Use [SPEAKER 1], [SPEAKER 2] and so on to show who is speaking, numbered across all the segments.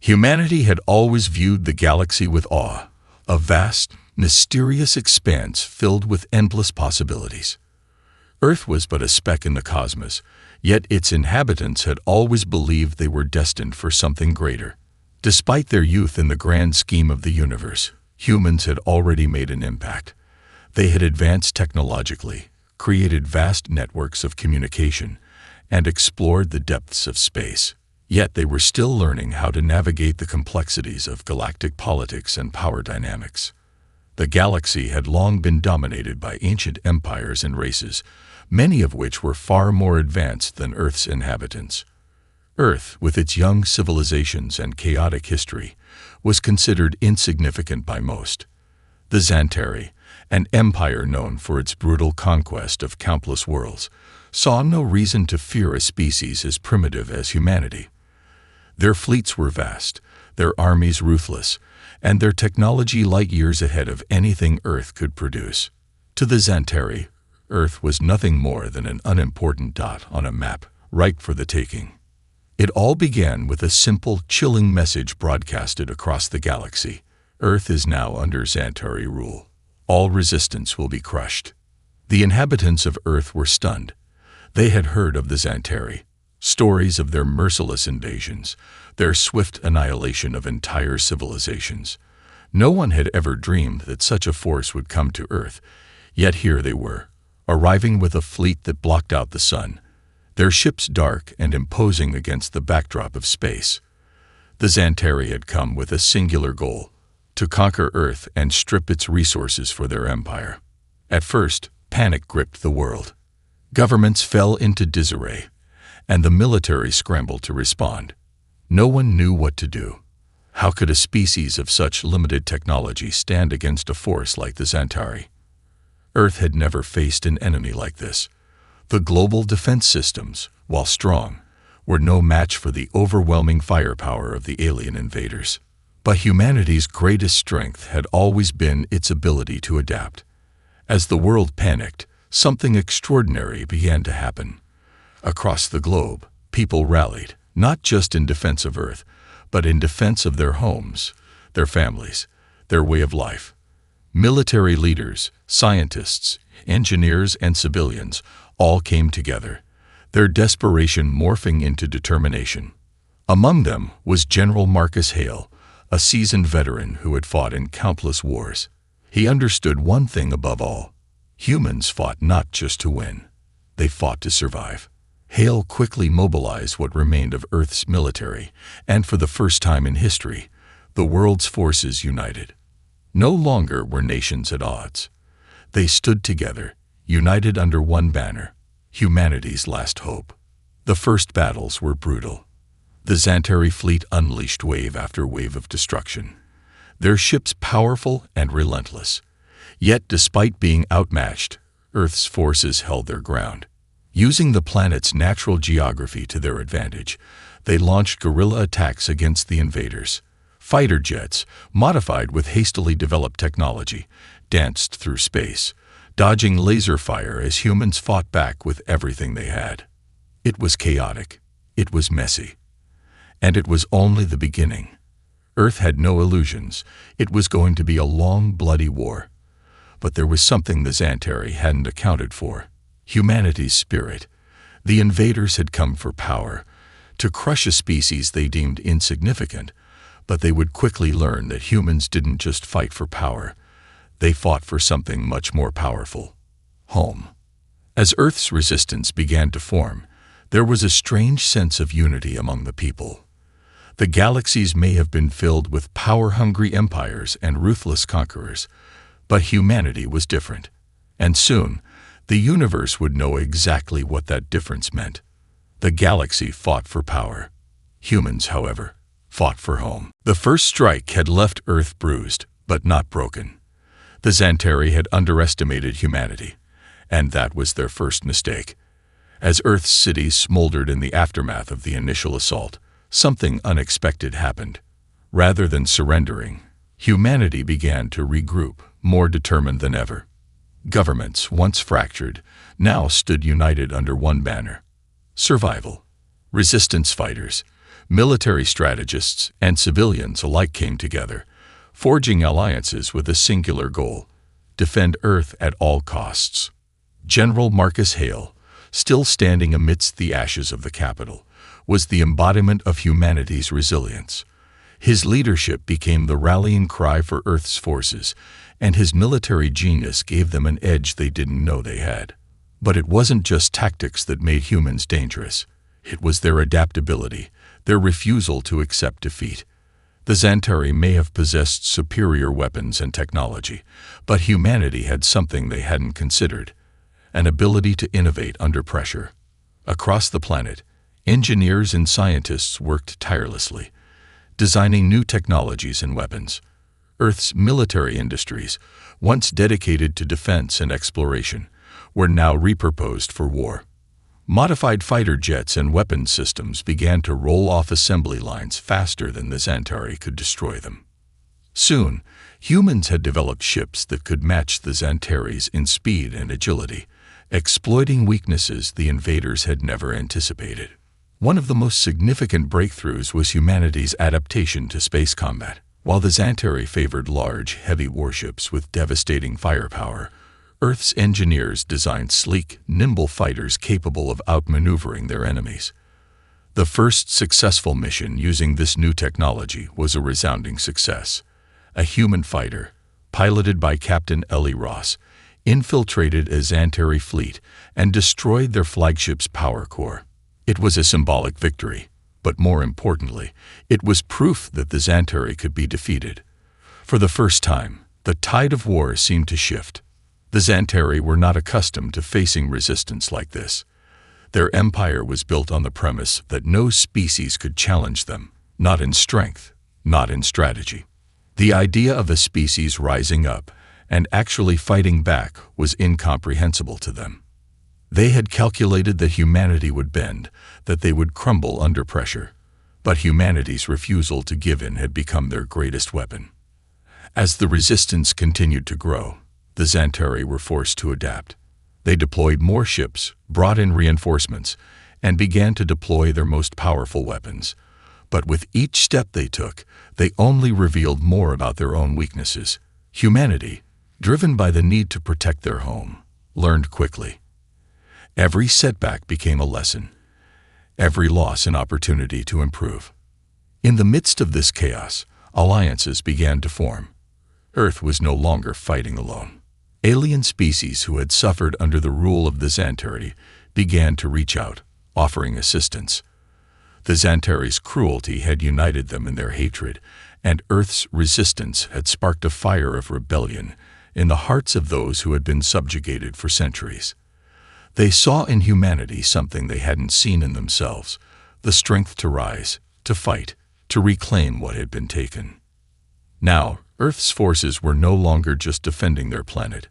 [SPEAKER 1] Humanity had always viewed the galaxy with awe, a vast, mysterious expanse filled with endless possibilities. Earth was but a speck in the cosmos, yet its inhabitants had always believed they were destined for something greater. Despite their youth in the grand scheme of the universe, humans had already made an impact. They had advanced technologically, created vast networks of communication, and explored the depths of space. Yet they were still learning how to navigate the complexities of galactic politics and power dynamics. The galaxy had long been dominated by ancient empires and races, many of which were far more advanced than Earth's inhabitants. Earth, with its young civilizations and chaotic history, was considered insignificant by most. The Xantari, an empire known for its brutal conquest of countless worlds, saw no reason to fear a species as primitive as humanity. Their fleets were vast, their armies ruthless, and their technology light years ahead of anything Earth could produce. To the Xantari, Earth was nothing more than an unimportant dot on a map, ripe for the taking. It all began with a simple, chilling message broadcasted across the galaxy. Earth is now under Xantari rule. All resistance will be crushed. The inhabitants of Earth were stunned. They had heard of the Xantari, stories of their merciless invasions, their swift annihilation of entire civilizations. No one had ever dreamed that such a force would come to Earth, yet here they were, arriving with a fleet that blocked out the sun, their ships dark and imposing against the backdrop of space. The Xantari had come with a singular goal: to conquer Earth and strip its resources for their empire. At first, panic gripped the world. Governments fell into disarray, and the military scrambled to respond. No one knew what to do. How could a species of such limited technology stand against a force like the Xantari? Earth had never faced an enemy like this. The global defense systems, while strong, were no match for the overwhelming firepower of the alien invaders. But humanity's greatest strength had always been its ability to adapt. As the world panicked, something extraordinary began to happen. Across the globe, people rallied, not just in defense of Earth, but in defense of their homes, their families, their way of life. Military leaders, scientists, engineers, and civilians all came together, their desperation morphing into determination. Among them was General Marcus Hale, a seasoned veteran who had fought in countless wars. He understood one thing above all: humans fought not just to win, they fought to survive. Hale quickly mobilized what remained of Earth's military, and for the first time in history, the world's forces united. No longer were nations at odds. They stood together, united under one banner: humanity's last hope. The first battles were brutal. The Xantari fleet unleashed wave after wave of destruction, their ships powerful and relentless. Yet despite being outmatched, Earth's forces held their ground. Using the planet's natural geography to their advantage, they launched guerrilla attacks against the invaders. Fighter jets, modified with hastily developed technology, danced through space, dodging laser fire as humans fought back with everything they had. It was chaotic, it was messy, and it was only the beginning. Earth had no illusions. It was going to be a long, bloody war. But there was something the Xantari hadn't accounted for: humanity's spirit. The invaders had come for power, to crush a species they deemed insignificant, but they would quickly learn that humans didn't just fight for power. They fought for something much more powerful: home. As Earth's resistance began to form, there was a strange sense of unity among the people. The galaxies may have been filled with power-hungry empires and ruthless conquerors, but humanity was different. And soon, the universe would know exactly what that difference meant. The galaxy fought for power. Humans, however, fought for home. The first strike had left Earth bruised, but not broken. The Xantari had underestimated humanity, and that was their first mistake. As Earth's cities smoldered in the aftermath of the initial assault, something unexpected happened. Rather than surrendering, humanity began to regroup, more determined than ever. Governments, once fractured, now stood united under one banner: survival. Resistance fighters, Military strategists and civilians alike came together, forging alliances with a singular goal: defend Earth at all costs. General Marcus Hale, still standing amidst the ashes of the Capitol, was the embodiment of humanity's resilience. His leadership became the rallying cry for Earth's forces, and his military genius gave them an edge they didn't know they had. But it wasn't just tactics that made humans dangerous. It was their adaptability, their refusal to accept defeat. The Xantari may have possessed superior weapons and technology, but humanity had something they hadn't considered: an ability to innovate under pressure. Across the planet, engineers and scientists worked tirelessly, designing new technologies and weapons. Earth's military industries, once dedicated to defense and exploration, were now repurposed for war. Modified fighter jets and weapons systems began to roll off assembly lines faster than the Xantari could destroy them. Soon, humans had developed ships that could match the Xantaris in speed and agility, exploiting weaknesses the invaders had never anticipated. One of the most significant breakthroughs was humanity's adaptation to space combat. While the Xantari favored large, heavy warships with devastating firepower, Earth's engineers designed sleek, nimble fighters capable of outmaneuvering their enemies. The first successful mission using this new technology was a resounding success. A human fighter, piloted by Captain Ellie Ross, infiltrated a Xantari fleet and destroyed their flagship's power core. It was a symbolic victory, but more importantly, it was proof that the Xantari could be defeated. For the first time, the tide of war seemed to shift. The Xantari were not accustomed to facing resistance like this. Their empire was built on the premise that no species could challenge them, not in strength, not in strategy. The idea of a species rising up and actually fighting back was incomprehensible to them. They had calculated that humanity would bend, that they would crumble under pressure. But humanity's refusal to give in had become their greatest weapon. As the resistance continued to grow, the Xantari were forced to adapt. They deployed more ships, brought in reinforcements, and began to deploy their most powerful weapons. But with each step they took, they only revealed more about their own weaknesses. Humanity, driven by the need to protect their home, learned quickly. Every setback became a lesson, every loss an opportunity to improve. In the midst of this chaos, alliances began to form. Earth was no longer fighting alone. Alien species who had suffered under the rule of the Xantari began to reach out, offering assistance. The Xantari's cruelty had united them in their hatred, and Earth's resistance had sparked a fire of rebellion in the hearts of those who had been subjugated for centuries. They saw in humanity something they hadn't seen in themselves: the strength to rise, to fight, to reclaim what had been taken. Now, Earth's forces were no longer just defending their planet.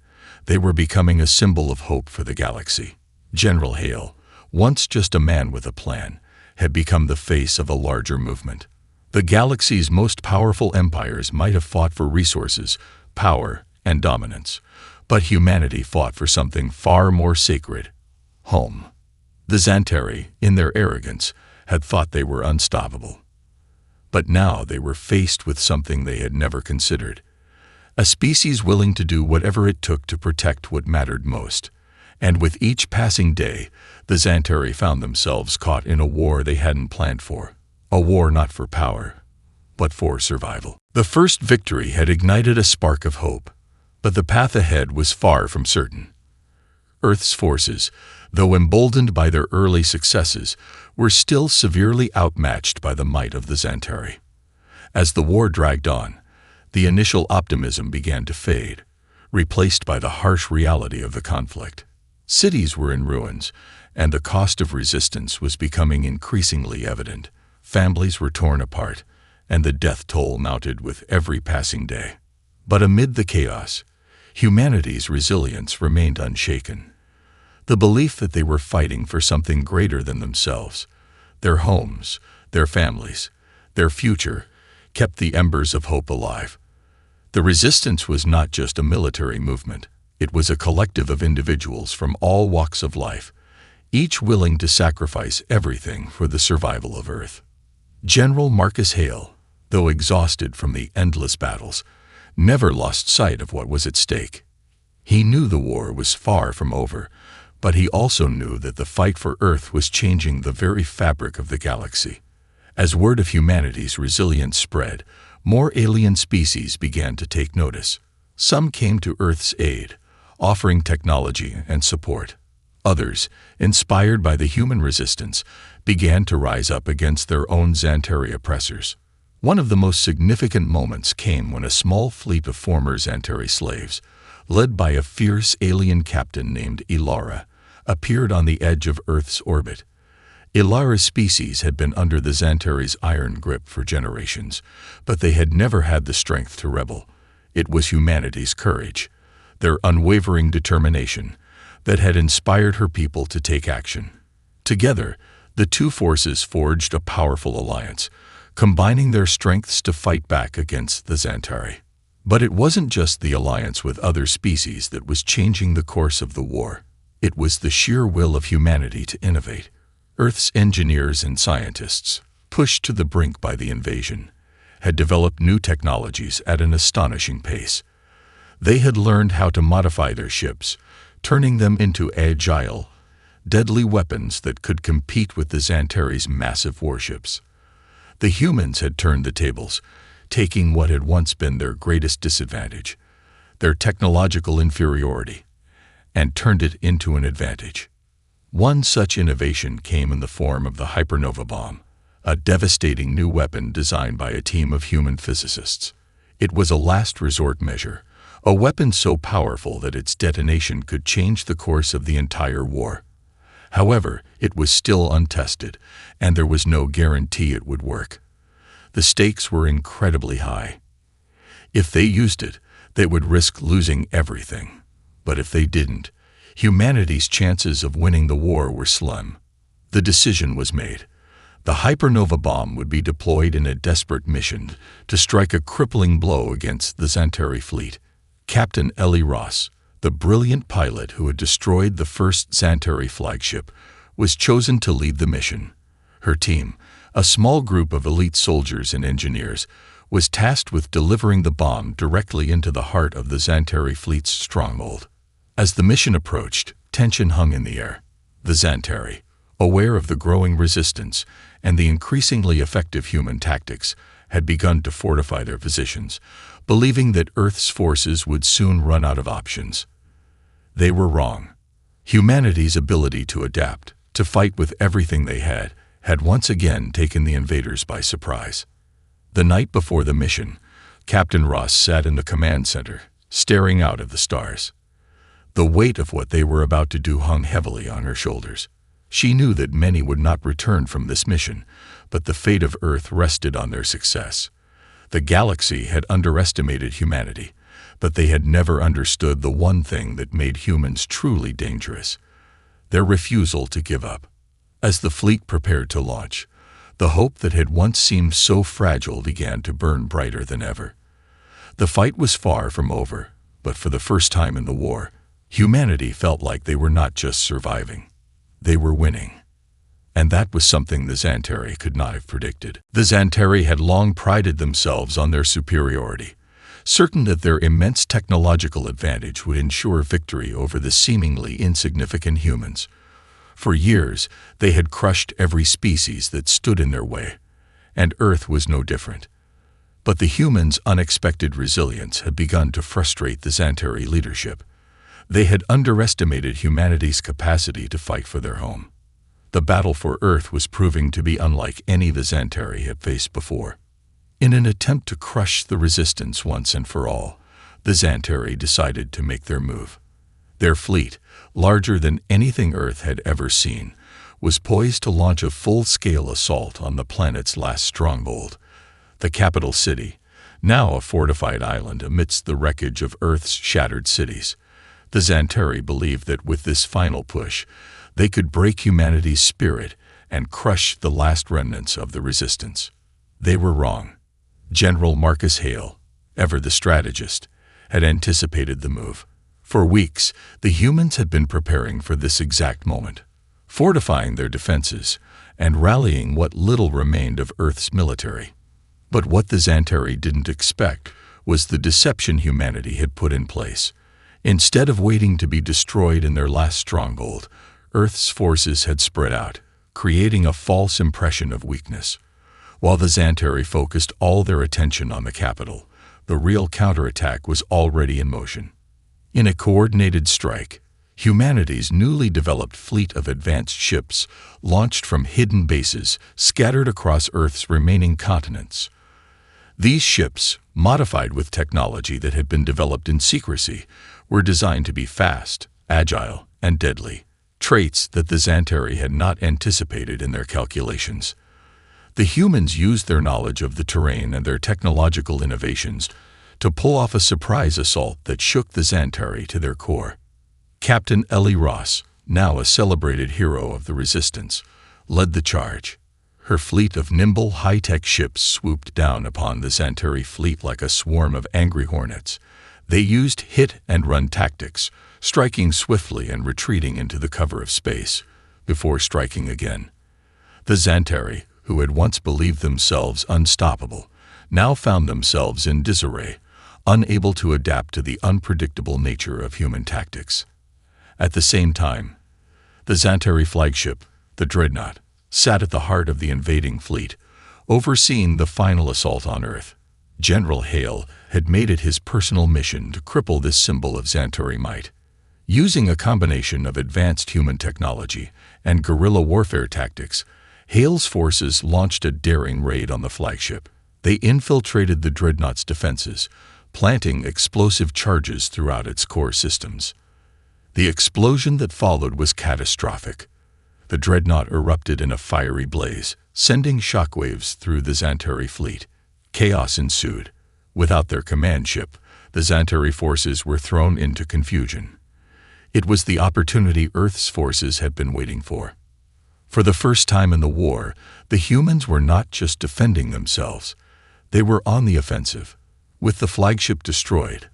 [SPEAKER 1] They were becoming a symbol of hope for the galaxy. General Hale, once just a man with a plan, had become the face of a larger movement. The galaxy's most powerful empires might have fought for resources, power, and dominance, but humanity fought for something far more sacred: home. The Xantari, in their arrogance, had thought they were unstoppable. But now they were faced with something they had never considered: a species willing to do whatever it took to protect what mattered most. And with each passing day, the Xantari found themselves caught in a war they hadn't planned for. A war not for power, but for survival. The first victory had ignited a spark of hope, but the path ahead was far from certain. Earth's forces, though emboldened by their early successes, were still severely outmatched by the might of the Xantari. As the war dragged on, the initial optimism began to fade, replaced by the harsh reality of the conflict. Cities were in ruins, and the cost of resistance was becoming increasingly evident. Families were torn apart, and the death toll mounted with every passing day. But amid the chaos, humanity's resilience remained unshaken. The belief that they were fighting for something greater than themselves, their homes, their families, their future, kept the embers of hope alive. The resistance was not just a military movement. It was a collective of individuals from all walks of life, each willing to sacrifice everything for the survival of Earth. General Marcus Hale, though exhausted from the endless battles, never lost sight of what was at stake. He knew the war was far from over, but he also knew that the fight for Earth was changing the very fabric of the galaxy. As word of humanity's resilience spread, more alien species began to take notice. Some came to Earth's aid, offering technology and support. Others, inspired by the human resistance, began to rise up against their own Xantari oppressors. One of the most significant moments came when a small fleet of former Xantari slaves, led by a fierce alien captain named Ilara, appeared on the edge of Earth's orbit. Ilara's species had been under the Xantari's iron grip for generations, but they had never had the strength to rebel. It was humanity's courage, their unwavering determination, that had inspired her people to take action. Together, the two forces forged a powerful alliance, combining their strengths to fight back against the Xantari. But it wasn't just the alliance with other species that was changing the course of the war. It was the sheer will of humanity to innovate. Earth's engineers and scientists, pushed to the brink by the invasion, had developed new technologies at an astonishing pace. They had learned how to modify their ships, turning them into agile, deadly weapons that could compete with the Xantari's massive warships. The humans had turned the tables, taking what had once been their greatest disadvantage, their technological inferiority, and turned it into an advantage. One such innovation came in the form of the hypernova bomb, a devastating new weapon designed by a team of human physicists. It was a last resort measure, a weapon so powerful that its detonation could change the course of the entire war. However, it was still untested, and there was no guarantee it would work. The stakes were incredibly high. If they used it, they would risk losing everything. But if they didn't, humanity's chances of winning the war were slim. The decision was made. The hypernova bomb would be deployed in a desperate mission to strike a crippling blow against the Xantari fleet. Captain Ellie Ross, the brilliant pilot who had destroyed the first Xantari flagship, was chosen to lead the mission. Her team, a small group of elite soldiers and engineers, was tasked with delivering the bomb directly into the heart of the Xantari fleet's stronghold. As the mission approached, tension hung in the air. The Xantari, aware of the growing resistance and the increasingly effective human tactics, had begun to fortify their positions, believing that Earth's forces would soon run out of options. They were wrong. Humanity's ability to adapt, to fight with everything they had once again taken the invaders by surprise. The night before the mission, Captain Ross sat in the command center, staring out at the stars. The weight of what they were about to do hung heavily on her shoulders. She knew that many would not return from this mission, but the fate of Earth rested on their success. The galaxy had underestimated humanity, but they had never understood the one thing that made humans truly dangerous: their refusal to give up. As the fleet prepared to launch, the hope that had once seemed so fragile began to burn brighter than ever. The fight was far from over, but for the first time in the war, humanity felt like they were not just surviving. They were winning. And that was something the Xantari could not have predicted. The Xantari had long prided themselves on their superiority, certain that their immense technological advantage would ensure victory over the seemingly insignificant humans. For years, they had crushed every species that stood in their way, and Earth was no different. But the humans' unexpected resilience had begun to frustrate the Xantari leadership. They had underestimated humanity's capacity to fight for their home. The battle for Earth was proving to be unlike any the Xantari had faced before. In an attempt to crush the resistance once and for all, the Xantari decided to make their move. Their fleet, larger than anything Earth had ever seen, was poised to launch a full-scale assault on the planet's last stronghold, the capital city, now a fortified island amidst the wreckage of Earth's shattered cities. The Xantari believed that with this final push, they could break humanity's spirit and crush the last remnants of the resistance. They were wrong. General Marcus Hale, ever the strategist, had anticipated the move. For weeks, the humans had been preparing for this exact moment, fortifying their defenses and rallying what little remained of Earth's military. But what the Xantari didn't expect was the deception humanity had put in place. Instead of waiting to be destroyed in their last stronghold, Earth's forces had spread out, creating a false impression of weakness. While the Xantari focused all their attention on the capital, the real counterattack was already in motion. In a coordinated strike, humanity's newly developed fleet of advanced ships launched from hidden bases scattered across Earth's remaining continents. These ships, modified with technology that had been developed in secrecy, were designed to be fast, agile, and deadly, traits that the Xantari had not anticipated in their calculations. The humans used their knowledge of the terrain and their technological innovations to pull off a surprise assault that shook the Xantari to their core. Captain Ellie Ross, now a celebrated hero of the Resistance, led the charge. Her fleet of nimble, high-tech ships swooped down upon the Xantari fleet like a swarm of angry hornets. They used hit-and-run tactics, striking swiftly and retreating into the cover of space, before striking again. The Xantari, who had once believed themselves unstoppable, now found themselves in disarray, unable to adapt to the unpredictable nature of human tactics. At the same time, the Xantari flagship, the Dreadnought, sat at the heart of the invading fleet, overseeing the final assault on Earth. General Hale had made it his personal mission to cripple this symbol of Xantari might. Using a combination of advanced human technology and guerrilla warfare tactics, Hale's forces launched a daring raid on the flagship. They infiltrated the Dreadnought's defenses, planting explosive charges throughout its core systems. The explosion that followed was catastrophic. The Dreadnought erupted in a fiery blaze, sending shockwaves through the Xantari fleet. Chaos ensued. Without their command ship, the Xantari forces were thrown into confusion. It was the opportunity Earth's forces had been waiting for. For the first time in the war, the humans were not just defending themselves. They were on the offensive. With the flagship destroyed,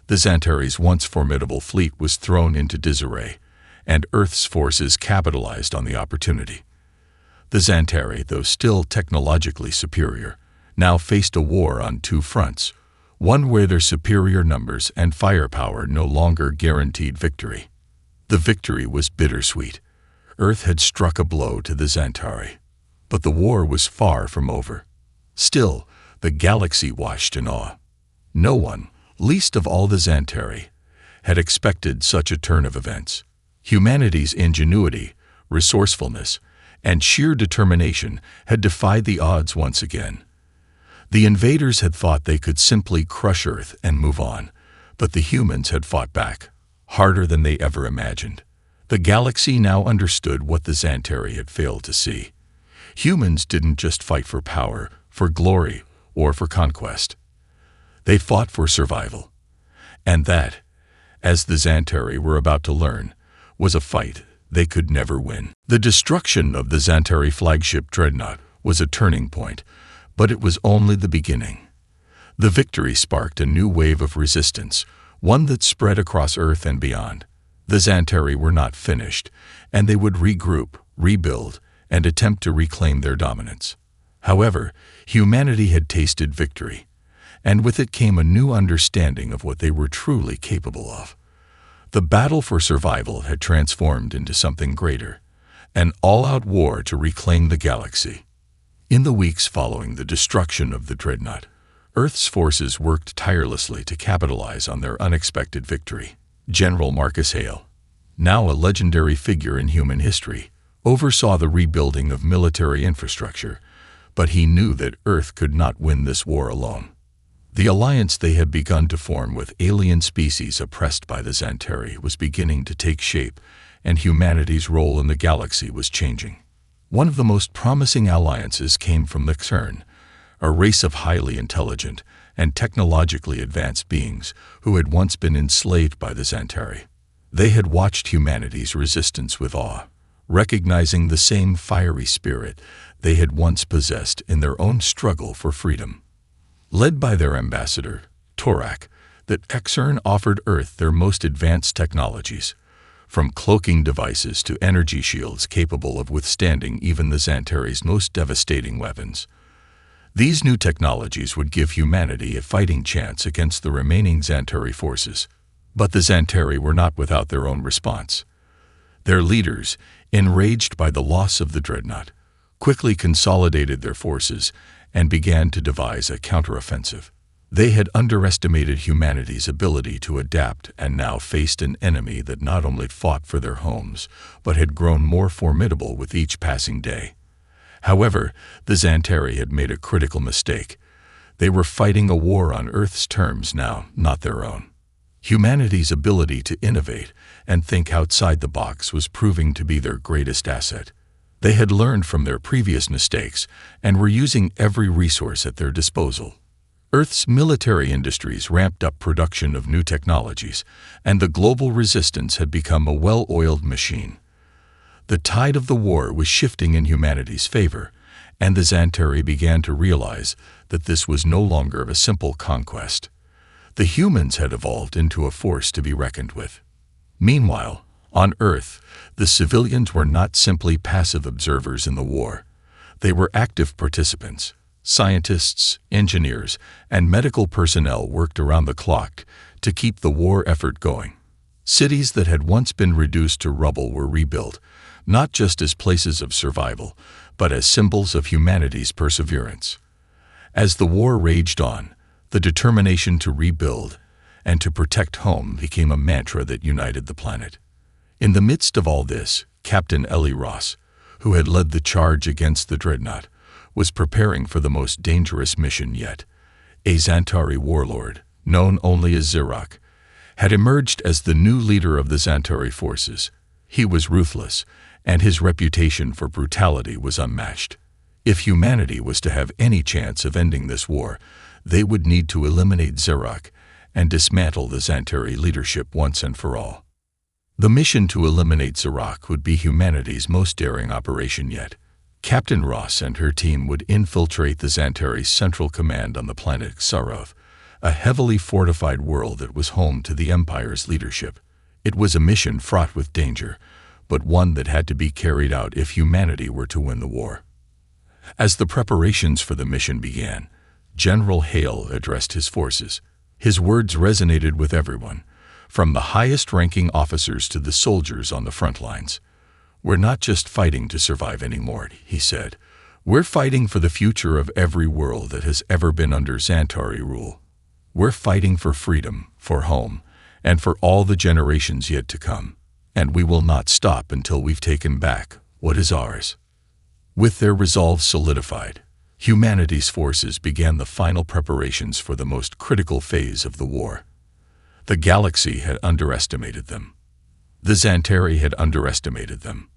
[SPEAKER 1] the Xantari's once formidable fleet was thrown into disarray, and Earth's forces capitalized on the opportunity. The Xantari, though still technologically superior, now faced a war on two fronts, one where their superior numbers and firepower no longer guaranteed victory. The victory was bittersweet. Earth had struck a blow to the Xantari, but the war was far from over. Still, the galaxy watched in awe. No one, least of all the Xantari, had expected such a turn of events. Humanity's ingenuity, resourcefulness, and sheer determination had defied the odds once again. The invaders had thought they could simply crush Earth and move on, but the humans had fought back, harder than they ever imagined. The galaxy now understood what the Xantari had failed to see. Humans didn't just fight for power, for glory, or for conquest. They fought for survival. And that, as the Xantari were about to learn, was a fight they could never win. The destruction of the Xantari flagship Dreadnought was a turning point, but it was only the beginning. The victory sparked a new wave of resistance, one that spread across Earth and beyond. The Xantari were not finished, and they would regroup, rebuild, and attempt to reclaim their dominance. However, humanity had tasted victory, and with it came a new understanding of what they were truly capable of. The battle for survival had transformed into something greater, an all-out war to reclaim the galaxy. In the weeks following the destruction of the Dreadnought, Earth's forces worked tirelessly to capitalize on their unexpected victory. General Marcus Hale, now a legendary figure in human history, oversaw the rebuilding of military infrastructure, but he knew that Earth could not win this war alone. The alliance they had begun to form with alien species oppressed by the Xantari was beginning to take shape, and humanity's role in the galaxy was changing. One of the most promising alliances came from the Xern, a race of highly intelligent and technologically advanced beings who had once been enslaved by the Xantari. They had watched humanity's resistance with awe, recognizing the same fiery spirit they had once possessed in their own struggle for freedom. Led by their ambassador, Torak, the Xern offered Earth their most advanced technologies, from cloaking devices to energy shields capable of withstanding even the Xantari's most devastating weapons. These new technologies would give humanity a fighting chance against the remaining Xantari forces. But the Xantari were not without their own response. Their leaders, enraged by the loss of the dreadnought, quickly consolidated their forces and began to devise a counteroffensive. They had underestimated humanity's ability to adapt and now faced an enemy that not only fought for their homes, but had grown more formidable with each passing day. However, the Xantari had made a critical mistake. They were fighting a war on Earth's terms now, not their own. Humanity's ability to innovate and think outside the box was proving to be their greatest asset. They had learned from their previous mistakes and were using every resource at their disposal. Earth's military industries ramped up production of new technologies, and the global resistance had become a well-oiled machine. The tide of the war was shifting in humanity's favor, and the Xantari began to realize that this was no longer a simple conquest. The humans had evolved into a force to be reckoned with. Meanwhile, on Earth, the civilians were not simply passive observers in the war. They were active participants. Scientists, engineers, and medical personnel worked around the clock to keep the war effort going. Cities that had once been reduced to rubble were rebuilt, not just as places of survival, but as symbols of humanity's perseverance. As the war raged on, the determination to rebuild and to protect home became a mantra that united the planet. In the midst of all this, Captain Ellie Ross, who had led the charge against the dreadnought, was preparing for the most dangerous mission yet. A Xantari warlord, known only as Xerox, had emerged as the new leader of the Xantari forces. He was ruthless, and his reputation for brutality was unmatched. If humanity was to have any chance of ending this war, they would need to eliminate Xerox and dismantle the Xantari leadership once and for all. The mission to eliminate Xerox would be humanity's most daring operation yet. Captain Ross and her team would infiltrate the Xantari's central command on the planet Xaroth, a heavily fortified world that was home to the Empire's leadership. It was a mission fraught with danger, but one that had to be carried out if humanity were to win the war. As the preparations for the mission began, General Hale addressed his forces. His words resonated with everyone, from the highest-ranking officers to the soldiers on the front lines. "We're not just fighting to survive anymore," he said. "We're fighting for the future of every world that has ever been under Xantari rule. We're fighting for freedom, for home, and for all the generations yet to come. And we will not stop until we've taken back what is ours." With their resolve solidified, humanity's forces began the final preparations for the most critical phase of the war. The galaxy had underestimated them. The Xantari had underestimated them.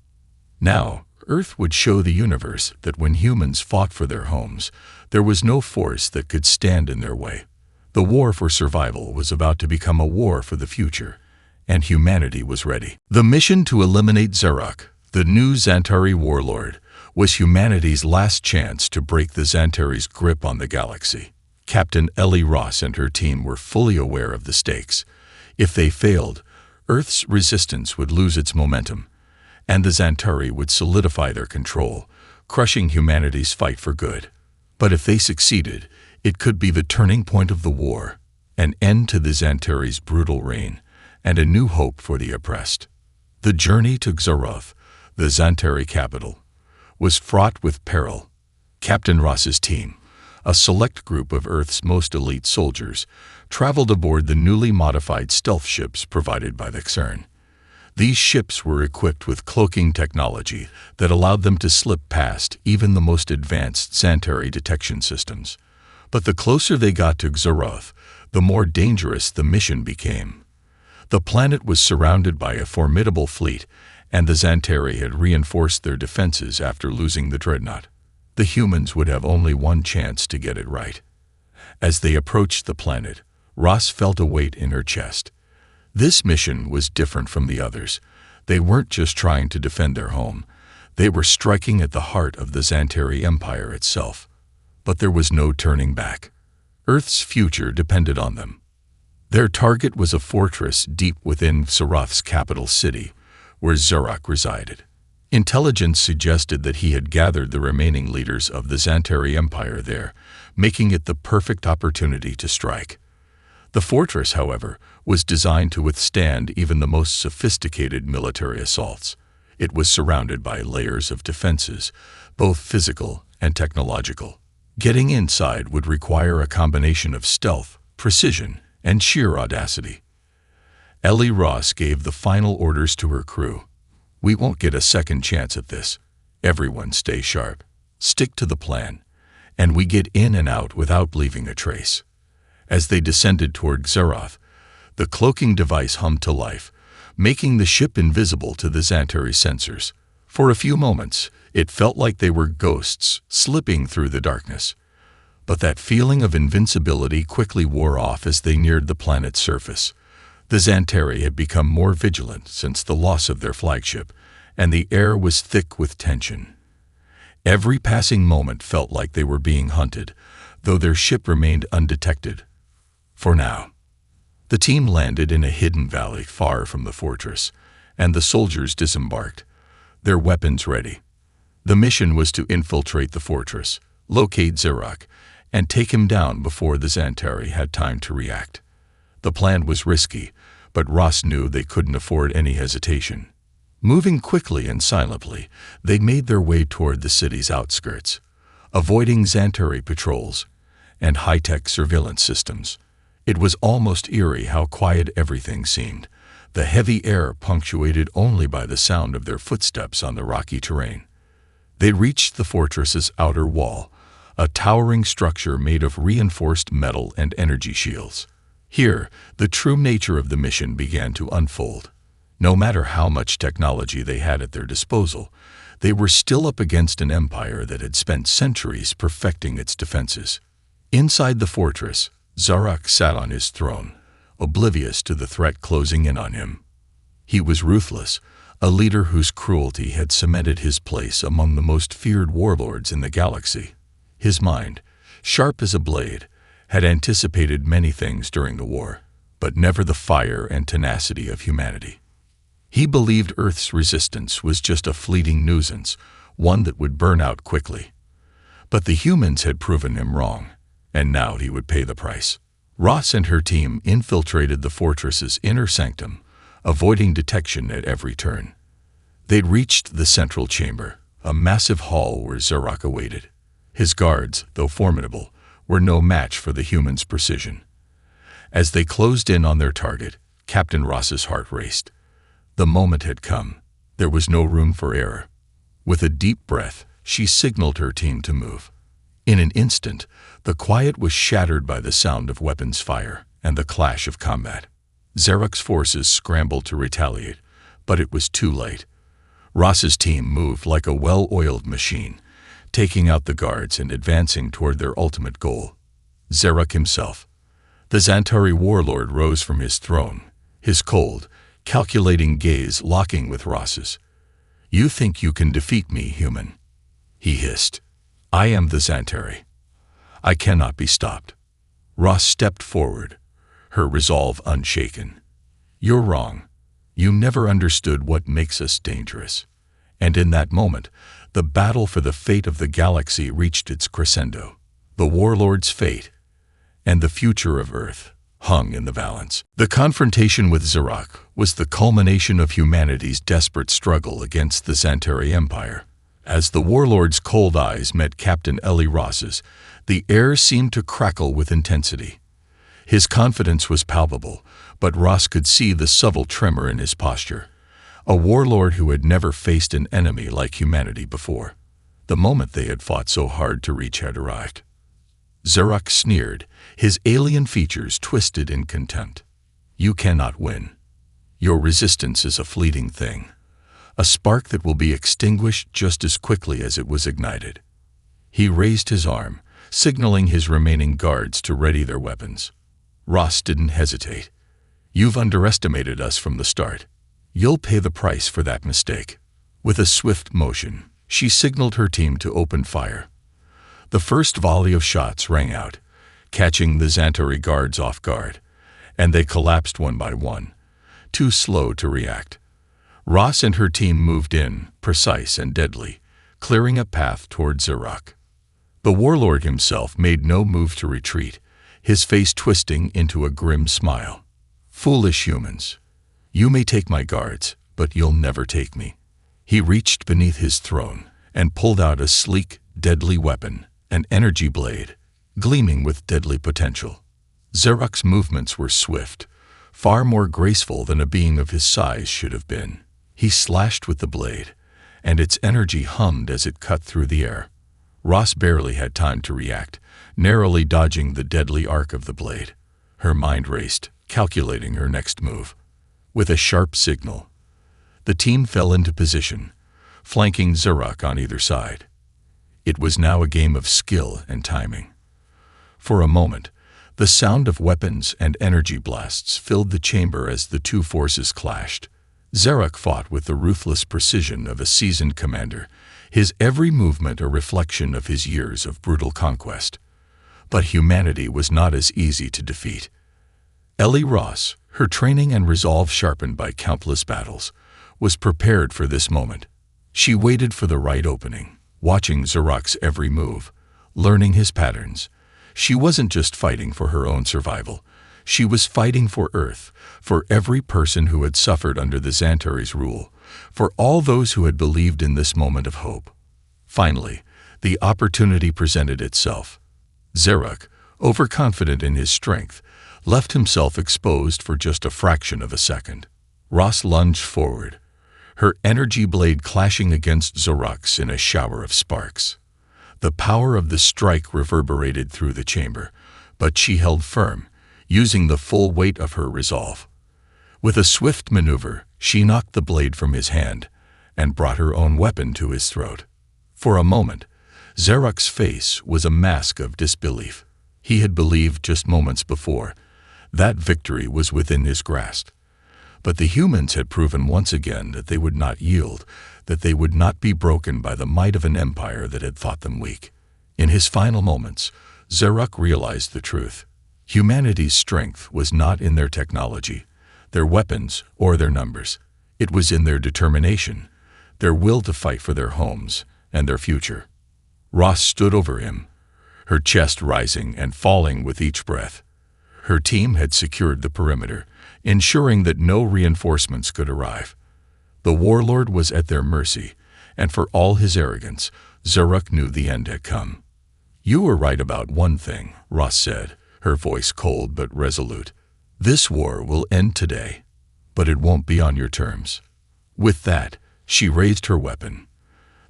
[SPEAKER 1] Now, Earth would show the universe that when humans fought for their homes, there was no force that could stand in their way. The war for survival was about to become a war for the future, and humanity was ready. The mission to eliminate Xerox, the new Xantari warlord, was humanity's last chance to break the Xantari's grip on the galaxy. Captain Ellie Ross and her team were fully aware of the stakes. If they failed, Earth's resistance would lose its momentum, and the Xantari would solidify their control, crushing humanity's fight for good. But if they succeeded, it could be the turning point of the war, an end to the Xantari's brutal reign, and a new hope for the oppressed. The journey to Xaroth, the Xantari capital, was fraught with peril. Captain Ross's team, a select group of Earth's most elite soldiers, traveled aboard the newly modified stealth ships provided by the XERN. These ships were equipped with cloaking technology that allowed them to slip past even the most advanced Xantari detection systems. But the closer they got to Xaroth, the more dangerous the mission became. The planet was surrounded by a formidable fleet, and the Xantari had reinforced their defenses after losing the dreadnought. The humans would have only one chance to get it right. As they approached the planet, Ross felt a weight in her chest. This mission was different from the others. They weren't just trying to defend their home. They were striking at the heart of the Xantari Empire itself. But there was no turning back. Earth's future depended on them. Their target was a fortress deep within Xaroth's capital city, where Xerox resided. Intelligence suggested that he had gathered the remaining leaders of the Xantari Empire there, making it the perfect opportunity to strike. The fortress, however, was designed to withstand even the most sophisticated military assaults. It was surrounded by layers of defenses, both physical and technological. Getting inside would require a combination of stealth, precision, and sheer audacity. Ellie Ross gave the final orders to her crew. "We won't get a second chance at this. Everyone stay sharp. Stick to the plan. And we get in and out without leaving a trace." As they descended toward Xeroth, the cloaking device hummed to life, making the ship invisible to the Xantari sensors. For a few moments, it felt like they were ghosts slipping through the darkness. But that feeling of invincibility quickly wore off as they neared the planet's surface. The Xantari had become more vigilant since the loss of their flagship, and the air was thick with tension. Every passing moment felt like they were being hunted, though their ship remained undetected. For now. The team landed in a hidden valley far from the fortress, and the soldiers disembarked, their weapons ready. The mission was to infiltrate the fortress, locate Xerox, and take him down before the Xantari had time to react. The plan was risky, but Ross knew they couldn't afford any hesitation. Moving quickly and silently, they made their way toward the city's outskirts, avoiding Xantari patrols and high-tech surveillance systems. It was almost eerie how quiet everything seemed, the heavy air punctuated only by the sound of their footsteps on the rocky terrain. They reached the fortress's outer wall, a towering structure made of reinforced metal and energy shields. Here, the true nature of the mission began to unfold. No matter how much technology they had at their disposal, they were still up against an empire that had spent centuries perfecting its defenses. Inside the fortress, Xerox sat on his throne, oblivious to the threat closing in on him. He was ruthless, a leader whose cruelty had cemented his place among the most feared warlords in the galaxy. His mind, sharp as a blade, had anticipated many things during the war, but never the fire and tenacity of humanity. He believed Earth's resistance was just a fleeting nuisance, one that would burn out quickly. But the humans had proven him wrong, and now he would pay the price. Ross and her team infiltrated the fortress's inner sanctum, avoiding detection at every turn. They'd reached the central chamber, a massive hall where Xerox awaited. His guards, though formidable, were no match for the humans' precision. As they closed in on their target, Captain Ross's heart raced. The moment had come. There was no room for error. With a deep breath, she signaled her team to move. In an instant, the quiet was shattered by the sound of weapons fire and the clash of combat. Xerox's forces scrambled to retaliate, but it was too late. Ross's team moved like a well-oiled machine, taking out the guards and advancing toward their ultimate goal. Xerox himself. The Xantari warlord rose from his throne, his cold, calculating gaze locking with Ross's. "You think you can defeat me, human?" he hissed. "I am the Xantari. I cannot be stopped." Ross stepped forward, her resolve unshaken. "You're wrong. You never understood what makes us dangerous." And in that moment, the battle for the fate of the galaxy reached its crescendo. The warlord's fate and the future of Earth hung in the balance. The confrontation with Xerox was the culmination of humanity's desperate struggle against the Xantari Empire. As the warlord's cold eyes met Captain Ellie Ross's, the air seemed to crackle with intensity. His confidence was palpable, but Ross could see the subtle tremor in his posture. A warlord who had never faced an enemy like humanity before. The moment they had fought so hard to reach had arrived. Xerox sneered, his alien features twisted in contempt. "You cannot win. Your resistance is a fleeting thing. A spark that will be extinguished just as quickly as it was ignited." He raised his arm, signaling his remaining guards to ready their weapons. Ross didn't hesitate. "You've underestimated us from the start. You'll pay the price for that mistake." With a swift motion, she signaled her team to open fire. The first volley of shots rang out, catching the Xantari guards off guard, and they collapsed one by one, too slow to react. Ross and her team moved in, precise and deadly, clearing a path toward Xerox. The warlord himself made no move to retreat, his face twisting into a grim smile. "Foolish humans. You may take my guards, but you'll never take me." He reached beneath his throne and pulled out a sleek, deadly weapon, an energy blade, gleaming with deadly potential. Xerox's movements were swift, far more graceful than a being of his size should have been. He slashed with the blade, and its energy hummed as it cut through the air. Ross barely had time to react, narrowly dodging the deadly arc of the blade. Her mind raced, calculating her next move. With a sharp signal, the team fell into position, flanking Xerox on either side. It was now a game of skill and timing. For a moment, the sound of weapons and energy blasts filled the chamber as the two forces clashed. Xerox fought with the ruthless precision of a seasoned commander, his every movement a reflection of his years of brutal conquest. But humanity was not as easy to defeat. Ellie Ross, her training and resolve sharpened by countless battles, was prepared for this moment. She waited for the right opening, watching Xerox's every move, learning his patterns. She wasn't just fighting for her own survival. She was fighting for Earth, for every person who had suffered under the Xantari's rule, for all those who had believed in this moment of hope. Finally, the opportunity presented itself. Xerox, overconfident in his strength, left himself exposed for just a fraction of a second. Ross lunged forward, her energy blade clashing against Xerox in a shower of sparks. The power of the strike reverberated through the chamber, but she held firm, using the full weight of her resolve. With a swift maneuver, she knocked the blade from his hand and brought her own weapon to his throat. For a moment, Xerox's face was a mask of disbelief. He had believed just moments before that victory was within his grasp. But the humans had proven once again that they would not yield, that they would not be broken by the might of an empire that had thought them weak. In his final moments, Xerox realized the truth. Humanity's strength was not in their technology, their weapons, or their numbers. It was in their determination, their will to fight for their homes and their future. Ross stood over him, her chest rising and falling with each breath. Her team had secured the perimeter, ensuring that no reinforcements could arrive. The warlord was at their mercy, and for all his arrogance, Xerox knew the end had come. "You were right about one thing," Ross said, her voice cold but resolute. "This war will end today, but it won't be on your terms." With that, she raised her weapon.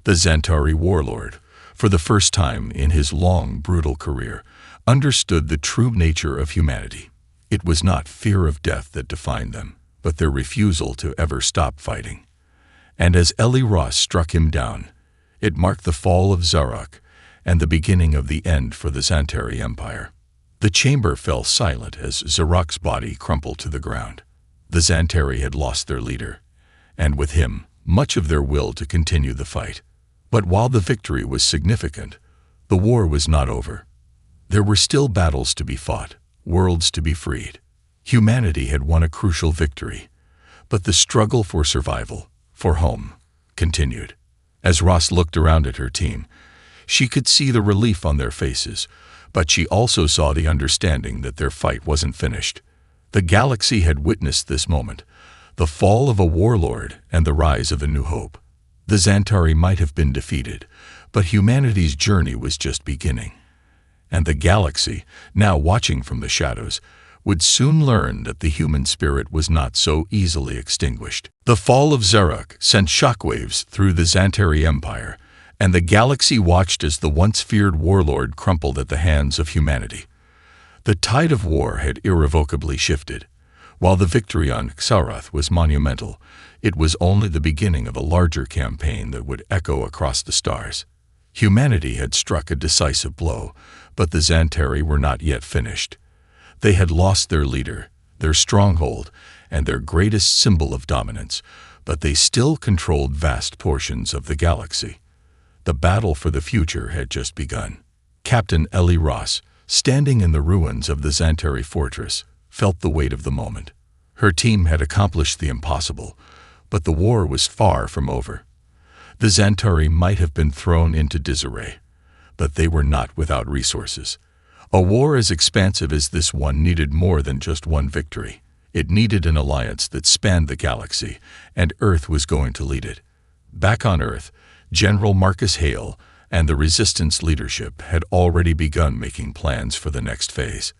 [SPEAKER 1] The Xantari warlord, for the first time in his long, brutal career, understood the true nature of humanity. It was not fear of death that defined them, but their refusal to ever stop fighting. And as Ellie Ross struck him down, it marked the fall of Xerox and the beginning of the end for the Xantari Empire. The chamber fell silent as Xerox's body crumpled to the ground. The Xantari had lost their leader, and with him, much of their will to continue the fight. But while the victory was significant, the war was not over. There were still battles to be fought, worlds to be freed. Humanity had won a crucial victory, but the struggle for survival, for home, continued. As Ross looked around at her team, she could see the relief on their faces, but she also saw the understanding that their fight wasn't finished. The galaxy had witnessed this moment, the fall of a warlord and the rise of a new hope. The Xantari might have been defeated, but humanity's journey was just beginning. And the galaxy, now watching from the shadows, would soon learn that the human spirit was not so easily extinguished. The fall of Xerox sent shockwaves through the Xantari Empire, and the galaxy watched as the once feared warlord crumpled at the hands of humanity. The tide of war had irrevocably shifted. While the victory on Xarath was monumental, it was only the beginning of a larger campaign that would echo across the stars. Humanity had struck a decisive blow, but the Xantari were not yet finished. They had lost their leader, their stronghold, and their greatest symbol of dominance, but they still controlled vast portions of the galaxy. The battle for the future had just begun. Captain Ellie Ross, standing in the ruins of the Xantari fortress, felt the weight of the moment. Her team had accomplished the impossible, But the war was far from over. The Xantari might have been thrown into disarray, but they were not without resources. A war as expansive as this one needed more than just one victory. It needed an alliance that spanned the galaxy, and Earth was going to lead it. Back on Earth, General Marcus Hale and the Resistance leadership had already begun making plans for the next phase.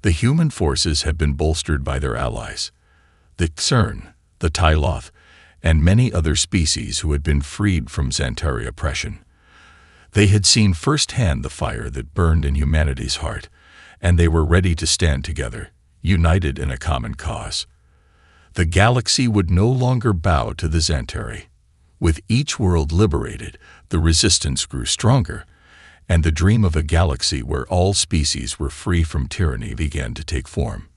[SPEAKER 1] The human forces had been bolstered by their allies, the Xern, the Tyloth, and many other species who had been freed from Xantari oppression. They had seen firsthand the fire that burned in humanity's heart, and they were ready to stand together, united in a common cause. The galaxy would no longer bow to the Xantari. With each world liberated, the resistance grew stronger, and the dream of a galaxy where all species were free from tyranny began to take form.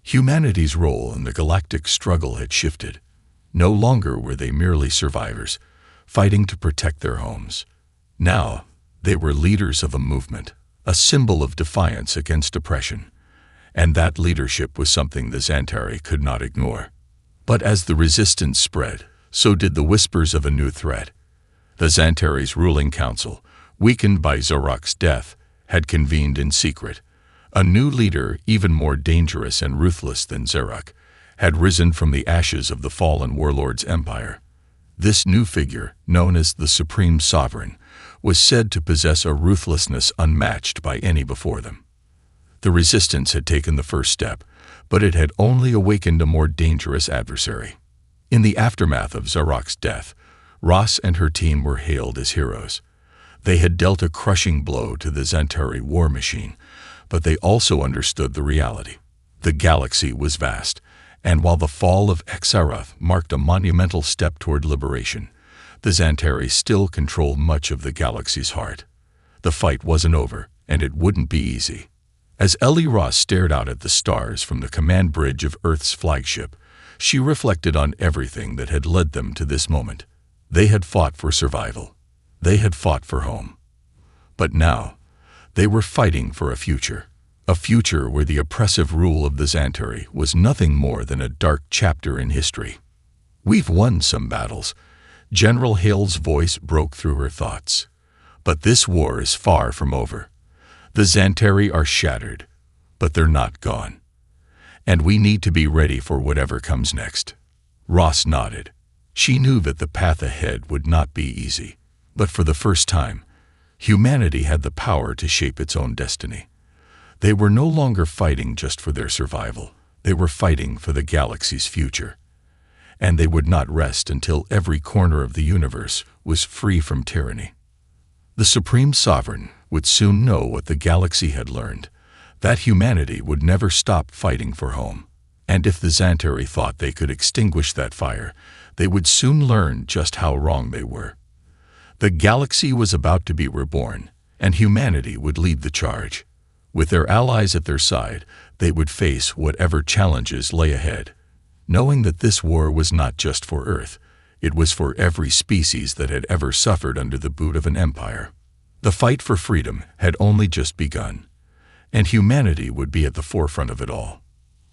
[SPEAKER 1] Humanity's role in the galactic struggle had shifted. No longer were they merely survivors, fighting to protect their homes. Now, they were leaders of a movement, a symbol of defiance against oppression. And that leadership was something the Xantari could not ignore. But as the resistance spread, so did the whispers of a new threat. The Xantari's ruling council, weakened by Zarok's death, had convened in secret. A new leader, even more dangerous and ruthless than Zarok, had risen from the ashes of the fallen warlord's empire. This new figure, known as the Supreme Sovereign, was said to possess a ruthlessness unmatched by any before them. The resistance had taken the first step, but it had only awakened a more dangerous adversary. In the aftermath of Zarok's death, Ross and her team were hailed as heroes. They had dealt a crushing blow to the Xantari war machine, but they also understood the reality. The galaxy was vast, and while the fall of Exaroth marked a monumental step toward liberation, the Xantari still controlled much of the galaxy's heart. The fight wasn't over, and it wouldn't be easy. As Ellie Ross stared out at the stars from the command bridge of Earth's flagship, she reflected on everything that had led them to this moment. They had fought for survival. They had fought for home. But now, they were fighting for a future where the oppressive rule of the Xantari was nothing more than a dark chapter in history. "We've won some battles," General Hale's voice broke through her thoughts. "But this war is far from over. The Xantari are shattered, but they're not gone. And we need to be ready for whatever comes next." Ross nodded. She knew that the path ahead would not be easy, but for the first time, humanity had the power to shape its own destiny. They were no longer fighting just for their survival. They were fighting for the galaxy's future. And they would not rest until every corner of the universe was free from tyranny. The Supreme Sovereign would soon know what the galaxy had learned, that humanity would never stop fighting for home. And if the Xantari thought they could extinguish that fire, they would soon learn just how wrong they were. The galaxy was about to be reborn, and humanity would lead the charge. With their allies at their side, they would face whatever challenges lay ahead, knowing that this war was not just for Earth, it was for every species that had ever suffered under the boot of an empire. The fight for freedom had only just begun, and humanity would be at the forefront of it all,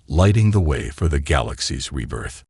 [SPEAKER 1] lighting the way for the galaxy's rebirth.